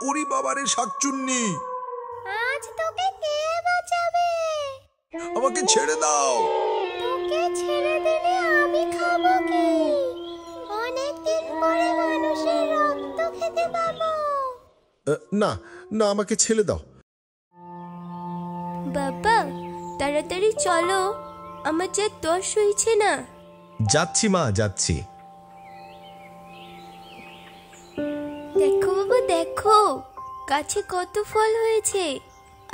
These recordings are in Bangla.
ওরে বাবারে শাকচুন্নি, আজ তোকে কে বাঁচাবে? আমাকে ছেড়ে দাও। তোকে ছেড়ে দিলে আমি খাবো কি? অনেকদিন পরে মানুষের রক্ত খেতে পাবো। না না, আমাকে ছেড়ে দাও। বাবা তাড়াতাড়ি চলো, আমার যা তর সইছে না। যাচ্ছি মা, যাচ্ছি। দেখো বাবা দেখো, গাছে কত ফল হয়েছে,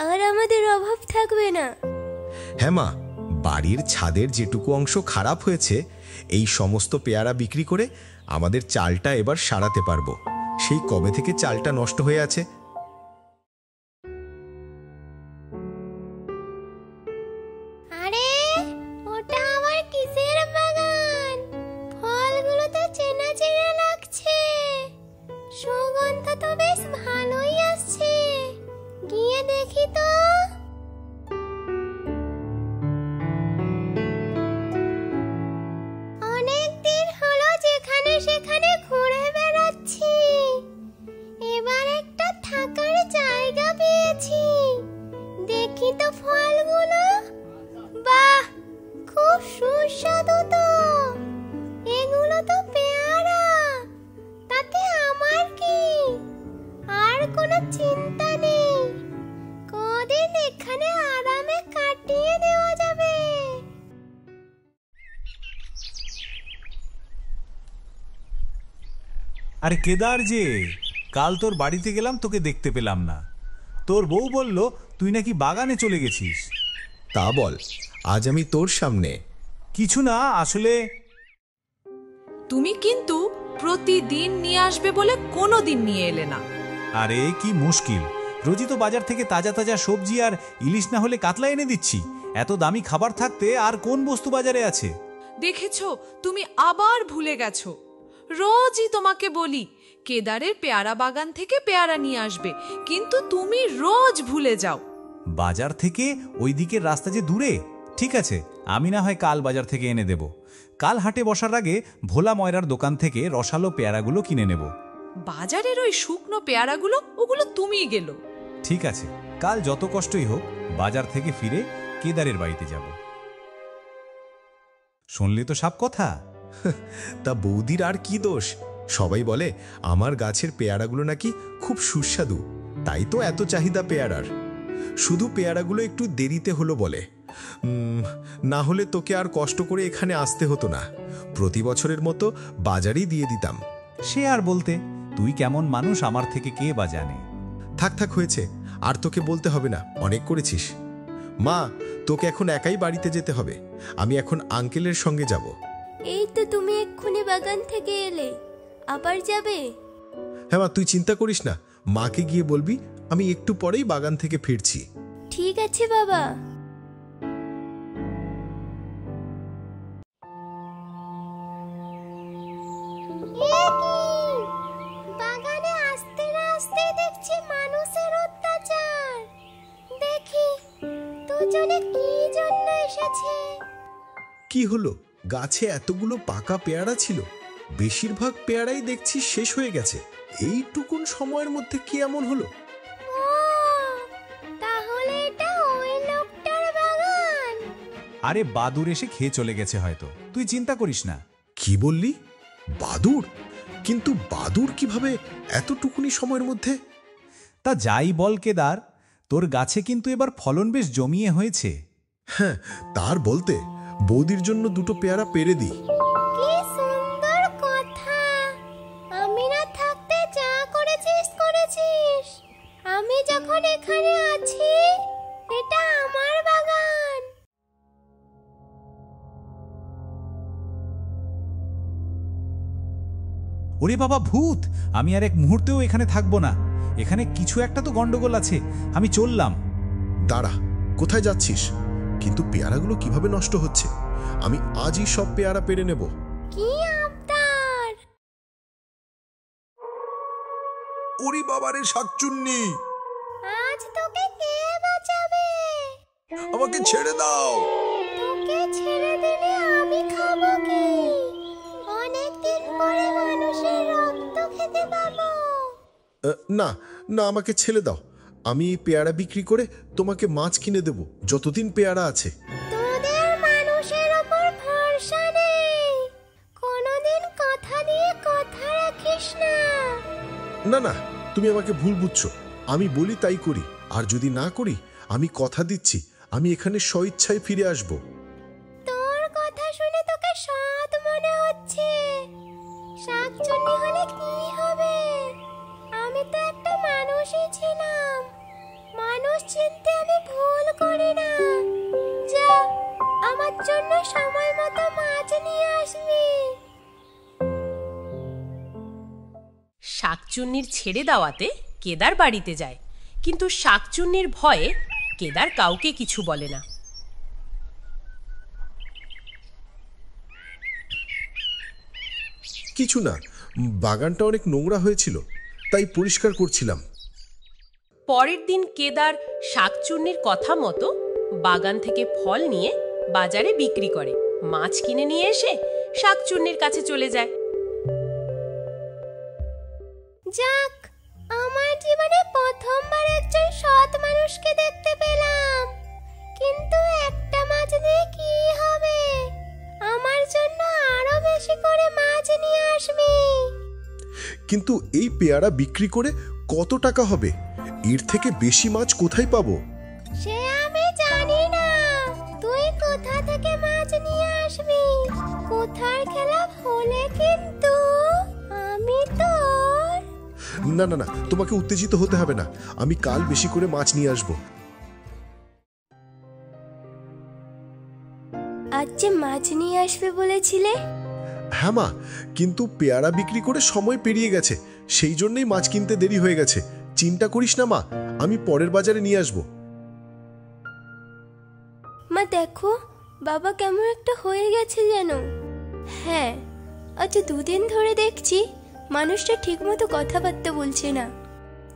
আর আমাদের অভাব থাকবে না। হ্যাঁ মা, বাড়ির ছাদের যেটুকু অংশ খারাপ হয়েছে এই সমস্ত পেয়ারা বিক্রি করে আমাদের চালটা এবার সারাতে পারবো। সেই কবে থেকে চালটা নষ্ট হয়ে আছে। আরে ওটা আমার কিসের বাগান? ফলগুলো তো চেনা চেনা লাগছে, সুগন্ধ তো বেশ ভালোই আসছে। গিয়ে দেখি তো। অনেকদিন হলো যেখানে সেখানে ঘুরে বেড়াচ্ছি, এবার একটা থাকার জায়গা পেয়েছি। দেখি তো ফলগুলো। বাহ, খুব সুস্বাদু তো। এগুলো তো পেয়ারা, তাতে আমার কি? আর কোনো চিন্তা নেই, কদিন এখানে আরামে কাটিয়ে দেওয়া যাবে। আরে কেদার যে, কাল তোর বাড়িতে গেলাম, তোকে দেখতে পেলাম না। তোর বউ বলল তুই নাকি বাগানে চলে গেছিস। তা বল, আজ আমি তোর সামনে। কিছু না, আসলে তুমি কিন্তু প্রতিদিন নিয়ে আসবে বলে কোনোদিন নিয়ে এলে না। আরে কি মুশকিল, রোজই তো বাজার থেকে তাজা তাজা সবজি আর ইলিশ না হলে কাতলা এনে দিচ্ছি। এত দামি খাবার থাকতে আর কোন বস্তু বাজারে আছে? দেখেছো, তুমি আবার ভুলে গেছো। রোজই তোমাকে বলি কেদারের পেয়ারা বাগান থেকে পেয়ারা নিয়ে আসবে, কিন্তু তুমি রোজ ভুলে যাও। বাজার থেকে ওই দিকের রাস্তা যে দূরে। ঠিক আছে, আমি না হয় কাল বাজার থেকে এনে দেব। কাল হাটে বসার আগে ভোলা ময়রার দোকান থেকে রসালো পেয়ারাগুলো কিনে নেব। বাজারের ওই শুকনো পেয়ারাগুলো, ওগুলো তুমিই গেলো। ঠিক আছে, কাল যত কষ্টই হোক বাজার থেকে ফিরে কেদারের বাড়িতে যাব। শুনলি তো সব কথা। তা বৌদির আর কি দোষ? সবাই বলে আমার গাছের পেয়ারাগুলো নাকি খুব সুস্বাদু, তাই তো এত চাহিদা পেয়ারার। শুধু পেয়ারাগুলো একটু দেরিতে হলো বলে, না হলে তোকে আর কষ্ট করে এখানে আসতে হতো না। প্রতি বছরের মতো বাজারেই দিয়ে দিতাম। সে আর বলতে, তুই কেমন মানুষ আমার থেকে কে বা জানে। থাক থাক, হয়েছে, আর তোকে বলতে হবে না, অনেক করেছিস। মা, তোকে এখন একাই বাড়িতে যেতে হবে, আমি এখন আঙ্কেলের সঙ্গে যাব। এই তো তুমি এক্ষুনি বাগান থেকে এলে, আবার যাবে? হ্যাঁ মা, তুই চিন্তা করিস না, মাকে গিয়ে বলবি আমি একটু পরেই বাগান থেকে ফিরছি। ঠিক আছে বাবা। বাগানে আসতে না আসতে দেখছি মানুষের অত্যাচার। দেখি দুজনে কি জন্য এসেছে। কি হলো? গাছে এতগুলো পাকা পেয়ারা ছিল, বেশিরভাগ পেয়ারাই দেখছি শেষ হয়ে গেছে। এইটুকুন সময়ের মধ্যে কি এমন হলো? তাহলে এটা ওই লোকটার বাগান। আরে বাদুর এসে খেয়ে চলে গেছে হয়তো, তুই চিন্তা করিস না। কি বললি? বাদুর? কিন্তু বাদুর কিভাবে এতটুকুনি সময়ের মধ্যে? তা যাই বল কেদার, তোর গাছে কিন্তু এবার ফলন বেশ জমিয়ে হয়েছে। হ্যাঁ, তার বলতে বৌদির জন্য দুটো পেয়ারা পেরে দিই। কি সুন্দর কথা! আমি না থাকতে যা করেছিস করেছিস। আমি যখন এখানে আছি, এটা আমার বাগান। ওরে বাবা ভূত, আমি আর এক মুহূর্তেও এখানে থাকবো না। এখানে কিছু একটা তো গন্ডগোল আছে, আমি চললাম। দাঁড়া, কোথায় যাচ্ছিস? কিন্তু পেয়ারাগুলো কিভাবে নষ্ট হচ্ছে? আমি আজই সব পেয়ারা পেরে নেব। কি আবদার! ওরে বাবারে শাকচুন্নি, আজ তোকে কে বাঁচাবে? আমাকে ছেড়ে দাও। তোকে ছেড়ে দিলে আমি খাবো কি? অনেকদিন পরে মানুষের রক্ত খেতে পাবো। না না, আমাকে ছেড়ে দাও। আমি এই পেয়ারা বিক্রি করে তোমাকে মাছ কিনে দেব যতদিন পেয়ারা আছে। তোদের মানুষের ওপর ভরসা নেই, কোনোদিন কথা দিয়ে কথা রাখিস না। না না, তুমি আমাকে ভুল বুঝছো। আমি বলি তাই করি, আর যদি না করি আমি কথা দিচ্ছি আমি এখানে স্বইচ্ছায় ফিরে আসব। তোর কথা শুনে তোকে সৎ মনে হচ্ছে। শাকচুন্নি হলে কি হবে? আমি তো একটা মানুষই ছিলাম। মানুষ চিনতে আমি ভুল করি না। যা, আমার জন্য সময় মতো মাছ নিয়ে আসবি। শাকচুন্নির ছেড়ে দেওয়াতে কেদার বাড়িতে যায়, কিন্তু শাকচুন্নির ভয়ে কেদার কাউকে কিছু বলে না। কিছু না, বাগানটা অনেক নোংরা হয়েছিল তাই পরিষ্কার করছিলাম। পরের দিন কেদার শাকচুন্নির কথা মতো বাগান থেকে ফল নিয়ে বাজারে বিক্রি করে। মাছ কিনে নিয়ে এসে শাকচুন্নির কাছে চলে যায়। যাক, আমার জীবনে প্রথমবার একজন সৎ মানুষকে দেখতে পেলাম। কিন্তু একটা মাছ দিয়ে কি হবে? আমার জন্য আরো বেশি করে মাছ নিয়ে আসবি। কিন্তু এই পেয়ারা বিক্রি করে কত টাকা হবে? এর থেকে বেশি মাছ কোথায় পাবো? সে আমি জানি না। তুই কোথা থেকে মাছ নিয়ে আসবি? কোথার খেলা হলে কিন্তু আমি তোর। না না না, তোমাকে উত্তেজিত হতে হবে না। আমি কাল বেশি করে মাছ নিয়ে আসব। আজ যে মাছ নিয়ে আসবে বলেছিলে? হ্যাঁ মা, কিন্তু পেয়ারা বিক্রি করে সময় পেরিয়ে গেছে, সেই জন্যই মাছ কিনতে দেরি হয়ে গেছে। চিন্তা করিস না মা, আমি পরের বাজারে নিয়ে আসব। মা দেখো, বাবা কেমন একটা হয়ে গেছে যেন। হ্যাঁ, আজ 2 দিন ধরে দেখছি মানুষটা ঠিকমতো কথাবার্তা বলছে না।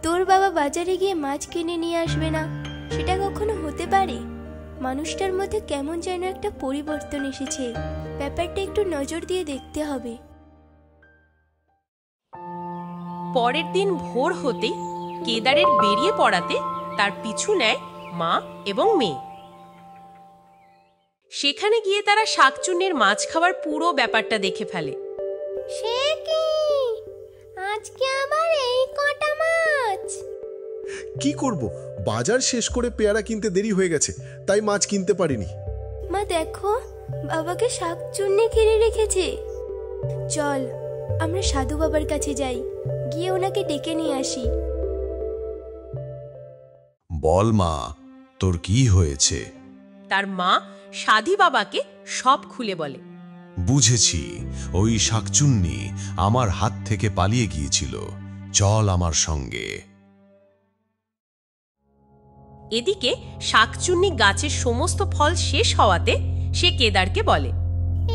তোর বাবা বাজারে গিয়ে মাছ কিনে নিয়ে আসবে না, সেটা কখনো হতে পারে? মানুষটার মধ্যে কেমন যেন একটা পরিবর্তন এসেছে। ব্যাপারটা একটু নজর দিয়ে দেখতে হবে। পরের দিন ভোর হতেই কেদারের বেরিয়ে পড়াতে তার পিছু নেয় মা এবং মেয়ে। সেখানে গিয়ে তারা শাকচুন্নির মাছ খাওয়ার পুরো ব্যাপারটা দেখে ফেলে। সে কি, আজকে আবার এই কটা মাছ? কি করব, বাজার শেষ করে পেয়ারা কিনতে দেরি হয়ে গেছে, তাই মাছ কিনতে পারিনি। মা দেখো, বাবাকে শাকচুন্নি কিনে রেখেছে। চল আমরা সাধু বাবার কাছে যাই, গিয়ে ওনাকে ডেকে নিয়ে আসি। বল মা, তোর কি হয়েছে? তার মা সাধী বাবাকে সব খুলে বলে। বুঝেছি, ওই শাকচুন্নি আমার হাত থেকে পালিয়ে গিয়েছিল। চল আমার সঙ্গে। এদিকে শাকচুন্নি গাছের সমস্ত ফল শেষ হওয়াতে সে কেদারকে বলে,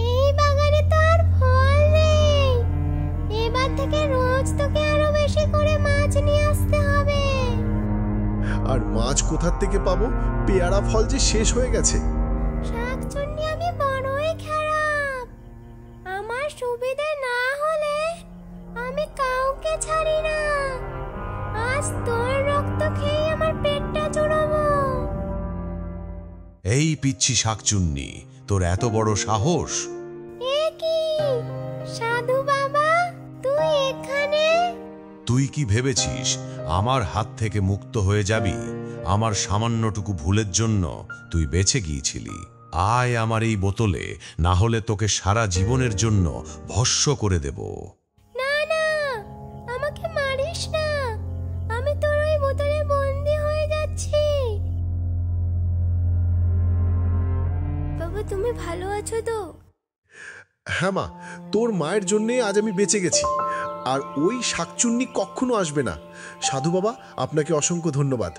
এই বাগানে তো আর ফল নেই। এবার থেকে রোজ তোকে আরো বেশি করে মাছ নিয়ে আসতে হবে। আর মাছ কোথার থেকে পাবো? পেয়ারা ফল যে শেষ হয়ে গেছে। শাকচুন্নি, আমি বড়ই খারাপ। আমার সুবিধে না হলে আমি কাউকে ছাড়ি না। আজ তোর রক্ত খেয়ে আমার পেটটা জুড়াবো। এই পিচ্ছি শাকচুন্নি, তোর এত বড় সাহস! এ কি সাধু বাবা, তুই এখানে? তুই কি ভেবেছিস আমার হাত থেকে মুক্ত হয়ে যাবি? আমার সামান্যটুকু ভুলের জন্য তুই বেঁচে গিয়েছিলি। আয় আমার এই বোতলে, না হলে তোকে সারা জীবনের জন্য ভস্ম করে দেব। না না, আমাকে মারিস না। আমি তোর ওই বোতলে বন্দি হয়ে যাচ্ছি। বাবা তুমি ভালো আছো তো? হ্যাঁ মা, তোর মায়ের জন্যে আজ আমি বেঁচে গেছি। আর ওই শাকচুন্নি কখনো আসবে না। সাধু বাবা, আপনাকে অসংখ্য ধন্যবাদ।